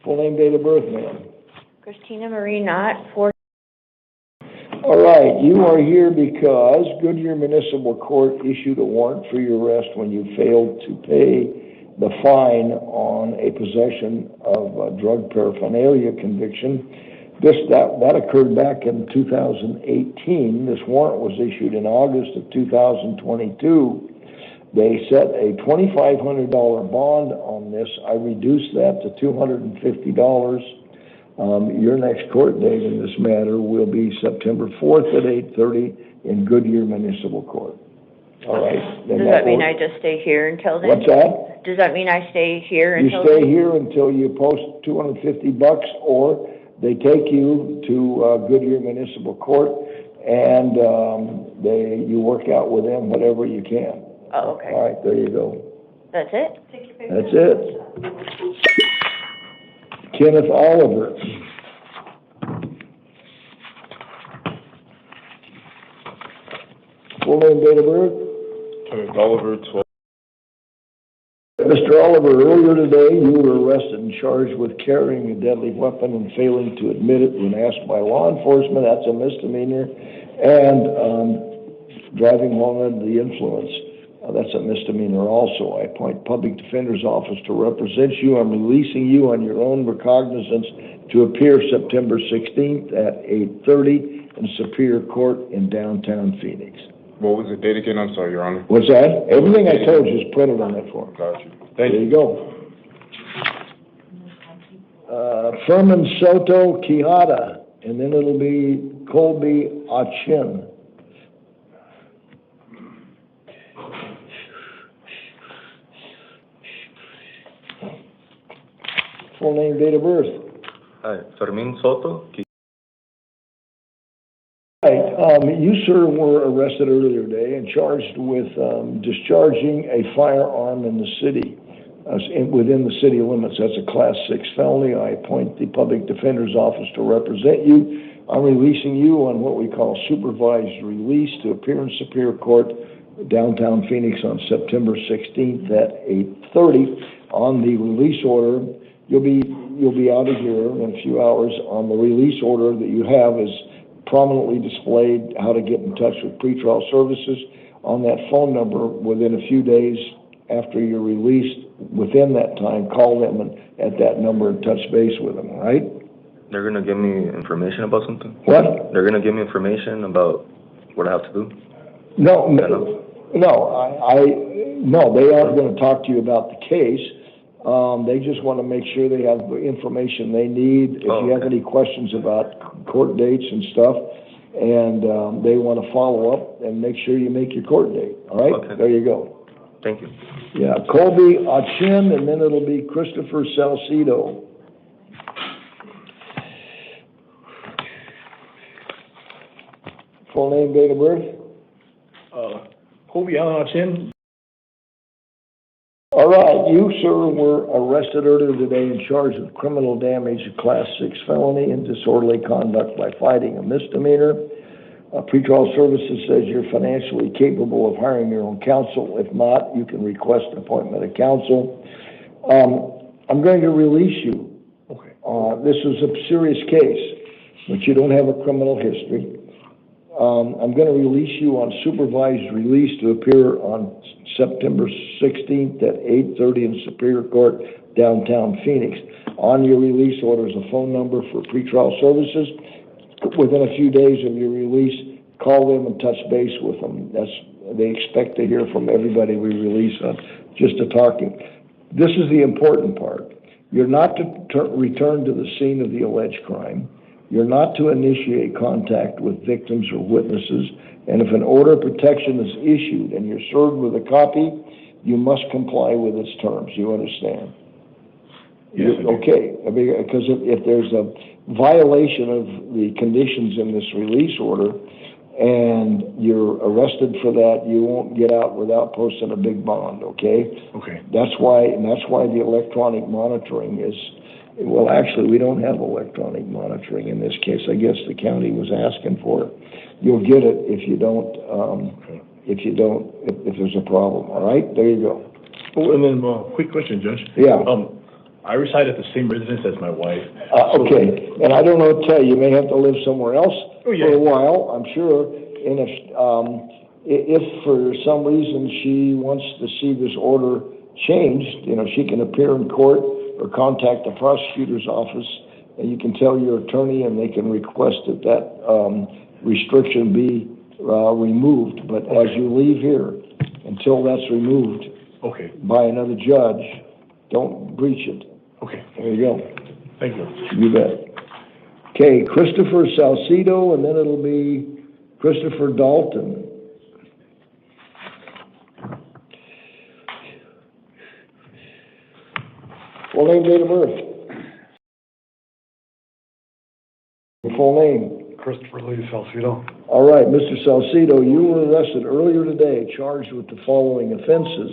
Full name, date of birth, ma'am. Christina Marie Knott, 4. All right, you are here because Goodyear Municipal Court issued a warrant for your arrest when you failed to pay the fine on a possession of drug paraphernalia conviction. That occurred back in 2018. This warrant was issued in August of 2022. They set a $2,500 bond on this. I reduced that to $250. Your next court date in this matter will be September 4th at 8:30 in Goodyear Municipal Court. All right. Does that mean I just stay here until then? What's that? Does that mean I stay here until You stay here until you post $250, or they take you to Goodyear Municipal Court and you work out with them whatever you can. Oh, okay. All right, there you go. That's it? That's it. Kenneth Oliver. Full name, date of birth? Kenneth Oliver, 12. Mr. Oliver, earlier today you were arrested and charged with carrying a deadly weapon and failing to admit it when asked by law enforcement. That's a misdemeanor. And driving while under the influence. That's a misdemeanor also. I appoint Public Defender's Office to represent you. I'm releasing you on your own recognizance to appear September 16th at 8:30 in Superior Court in downtown Phoenix. What was the date again? I'm sorry, Your Honor. What's that? Everything I told you is printed on that form. Got you. There you go. Furman Soto Quijada, and then it'll be Colby Achin. Full name, date of birth. Hi, Fermin Soto. Right, you, sir, were arrested earlier today and charged with discharging a firearm in the city, within the city limits. That's a Class 6 felony. I appoint the Public Defender's Office to represent you. I'm releasing you on what we call supervised release to appear in Superior Court, downtown Phoenix, on September 16th at 8:30. On the release order, you'll be out of here in a few hours. On the release order that you have is prominently displayed how to get in touch with pretrial services. On that phone number, within a few days after you're released, within that time, call them at that number and touch base with them, all right? They're going to give me information about something? What? They're going to give me information about what I have to do? No, they aren't going to talk to you about the case. They just want to make sure they have the information they need. If you have any questions about court dates and stuff, and they want to follow up and make sure you make your court date. All right? Okay. There you go. Thank you. Yeah, Colby Achin, and then it'll be Christopher Salcido. Full name, date of birth? Colby Allen Achin. All right, you, sir, were arrested earlier today and charged with criminal damage, a Class 6 felony, and disorderly conduct by fighting, a misdemeanor. Pretrial Services says you're financially capable of hiring your own counsel. If not, you can request an appointment of counsel. I'm going to release you. Okay. This is a serious case, but you don't have a criminal history. I'm going to release you on supervised release to appear on September 16th at 8:30 in Superior Court, downtown Phoenix. On your release order is a phone number for pretrial services. Within a few days of your release, call them and touch base with them. They expect to hear from everybody we release on just a talking. This is the important part. You're not to return to the scene of the alleged crime. You're not to initiate contact with victims or witnesses, and if an order of protection is issued and you're served with a copy, you must comply with its terms. You understand? Yes. Okay, because if there's a violation of the conditions in this release order and you're arrested for that, you won't get out without posting a big bond, okay? Okay. That's why the electronic monitoring is. Well, actually, we don't have electronic monitoring in this case. I guess the county was asking for it. You'll get it if there's a problem. All right, there you go. Oh, and then quick question, Judge. Yeah. I reside at the same residence as my wife. Okay, and I don't know what to tell you, you may have to live somewhere else Oh, for yeah. a while, I'm sure. And if for some reason she wants to see this order changed, you know, she can appear in court or contact the prosecutor's office, and you can tell your attorney, and they can request that restriction be removed. But as you leave here, until that's removed Okay, by another judge, don't breach it. okay, There you go. thank you. You bet. Okay, Christopher Salcido, and then it'll be Christopher Dalton. Full name, date of birth. Full name. Christopher Lee Salcido. All right, Mr. Salcido, you were arrested earlier today, charged with the following offenses: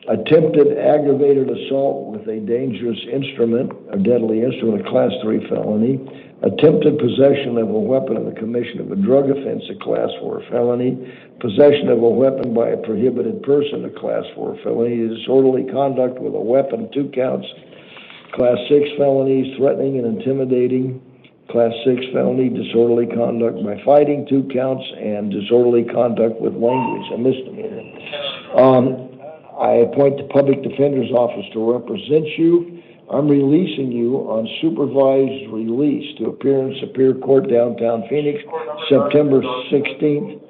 attempted aggravated assault with a dangerous instrument, a deadly instrument, a Class 3 felony; attempted possession of a weapon in the commission of a drug offense, a Class 4 felony; possession of a weapon by a prohibited person, a Class 4 felony; disorderly conduct with a weapon, 2 counts, Class 6 felonies; threatening and intimidating, Class 6 felony; disorderly conduct by fighting, 2 counts, and disorderly conduct with language, a misdemeanor. I appoint the Public Defender's Office to represent you. I'm releasing you on supervised release to appear in Superior Court, downtown Phoenix, September 16th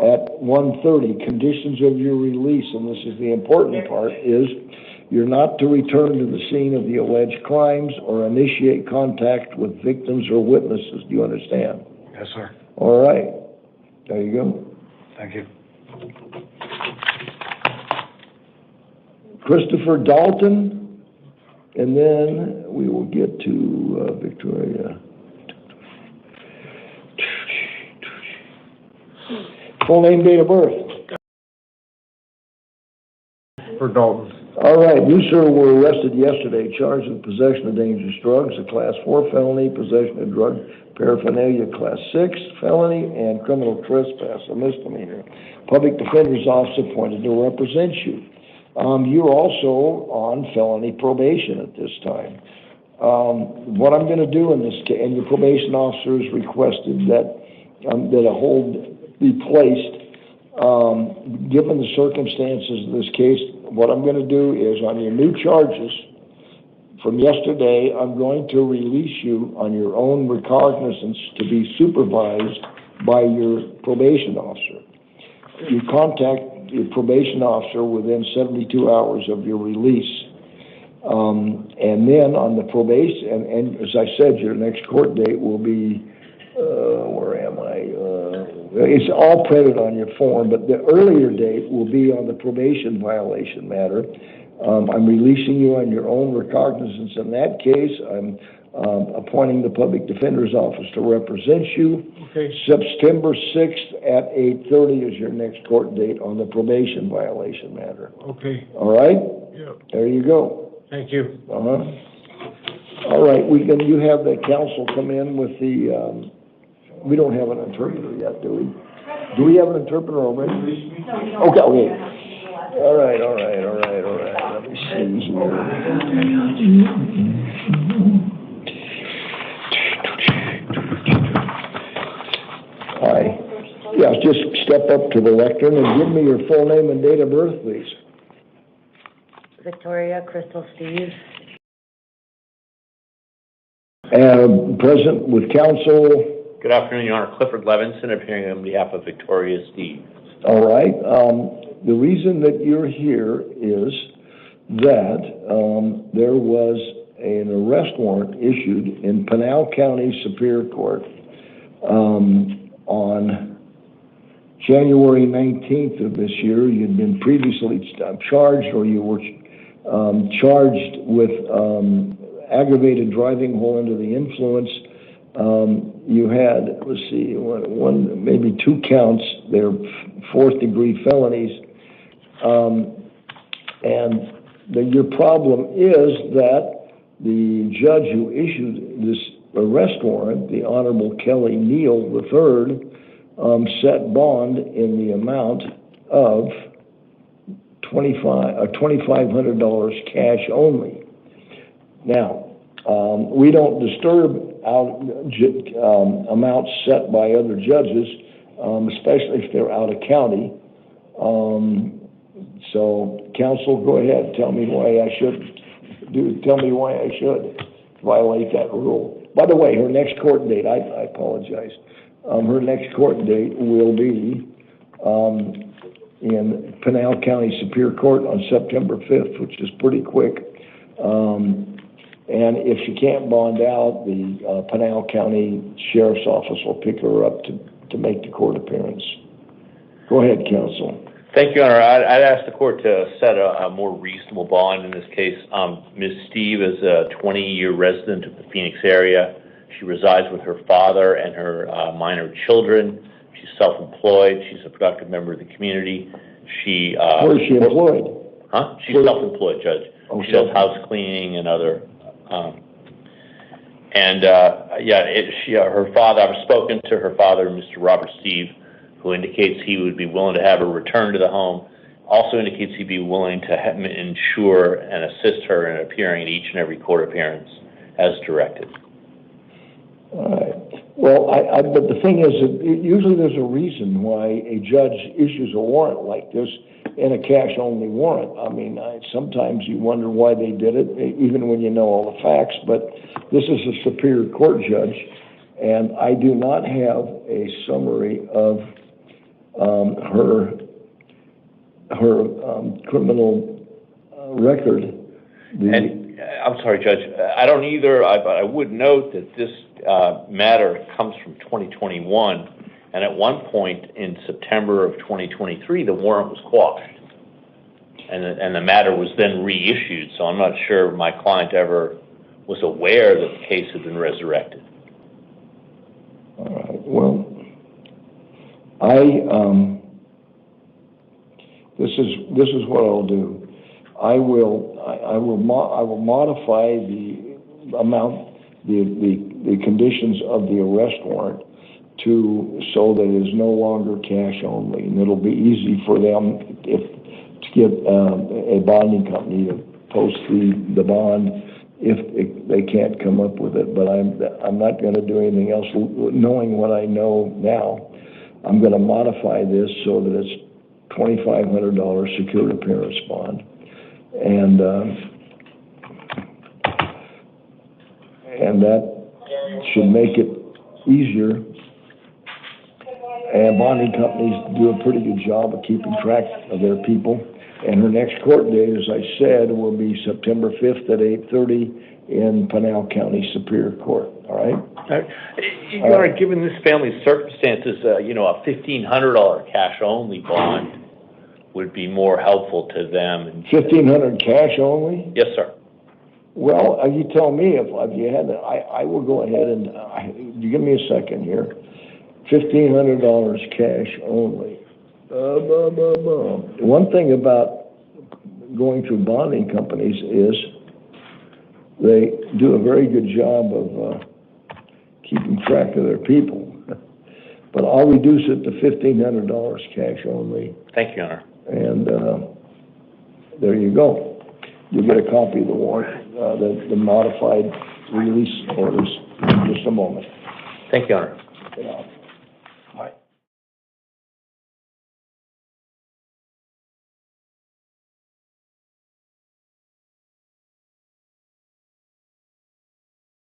at 1:30. Conditions of your release, and this is the important part, is you're not to return to the scene of the alleged crimes or initiate contact with victims or witnesses. Do you understand? Yes, sir. All right. There you go. Thank you. Christopher Dalton, and then we will get to Victoria. Full name, date of birth. For Dalton. All right, you, sir, were arrested yesterday, charged with possession of dangerous drugs, a Class 4 felony, possession of drug paraphernalia, Class 6 felony, and criminal trespass, a misdemeanor. Public Defender's Office appointed to represent you. You're also on felony probation at this time. What I'm going to do in this case, and your probation officer has requested that a hold be placed. Given the circumstances of this case, what I'm going to do is, on your new charges from yesterday, I'm going to release you on your own recognizance to be supervised by your probation officer. You contact your probation officer within 72 hours of your release. And then on the probation, and as I said, your next court date will be, where am I? It's all printed on your form, but the earlier date will be on the probation violation matter. I'm releasing you on your own recognizance in that case. I'm appointing the Public Defender's Office to represent you. Okay. September 6th at 8:30 is your next court date on the probation violation matter. Okay. All right? Yeah. There you go. Thank you. All right, you have the counsel come in with the, we don't have an interpreter yet, do we? Do we have an interpreter already? Okay, okay. All right. Let me see here. Hi. Yeah, just step up to the lectern and give me your full name and date of birth, please. Victoria Crystal Steve. And present with counsel. Good afternoon, Your Honor. Clifford Levinson, appearing on behalf of Victoria Steve. All right. The reason that you're here is that there was an arrest warrant issued in Pinal County Superior Court on January 19th of this year. You'd been previously charged, or you were charged with aggravated driving while under the influence. You had, let's see, one, maybe 2 counts. They're 4th-degree felonies. And your problem is that the judge who issued this arrest warrant, the Honorable Kelly Neal III, set bond in the amount of $2,500 cash only. Now, we don't disturb amounts set by other judges, especially if they're out of county. So, counsel, go ahead, tell me why I should violate that rule. By the way, her next court date, I apologize, her next court date will be, in Pinal County Superior Court on September 5th, which is pretty quick. And if she can't bond out, the Pinal County Sheriff's Office will pick her up to make the court appearance. Go ahead, counsel. Thank you, Your Honor. I'd ask the court to set a more reasonable bond in this case. Ms. Steve is a 20-year resident of the Phoenix area. She resides with her father and her minor children. She's self-employed. She's a productive member of the community. Where is she employed? Huh? She's self-employed, Judge. Oh, she does house cleaning and other. Her father. I've spoken to her father, Mr. Robert Steve, who indicates he would be willing to have her return to the home. Also indicates he'd be willing to ensure and assist her in appearing at each and every court appearance as directed. All right. Well, but the thing is, that usually there's a reason why a judge issues a warrant like this in a cash-only warrant. I mean, sometimes you wonder why they did it, even when you know all the facts, but this is a Superior Court judge, and I do not have a summary of her criminal record. And I'm sorry, Judge, I don't either, but I would note that this matter comes from 2021, and at one point in September of 2023, the warrant was quashed, and the matter was then reissued, so I'm not sure my client ever was aware that the case had been resurrected. All right, well, this is what I'll do. I will modify the amount, the conditions of the arrest warrant so that it is no longer cash only, and it'll be easy for them to get a bonding company to post the bond if they can't come up with it. But I'm not going to do anything else. Knowing what I know now, I'm going to modify this so that it's $2,500 secured appearance bond, and that should make it easier. And bonding companies do a pretty good job of keeping track of their people. And her next court date, as I said, will be September 5th at 8:30 in Pinal County Superior Court. All right? Your Honor, given this family's circumstances, a $1,500 cash-only bond would be more helpful to them. $1,500 cash only? Yes, sir. Well, you tell me if you had that. I will go ahead and you give me a second here. $1,500 cash only. One thing about going through bonding companies is they do a very good job of keeping track of their people. But I'll reduce it to $1,500 cash only. Thank you, Your Honor. And there you go. You'll get a copy of the warrant, the modified release orders in just a moment. Thank you, Your Honor. Yeah.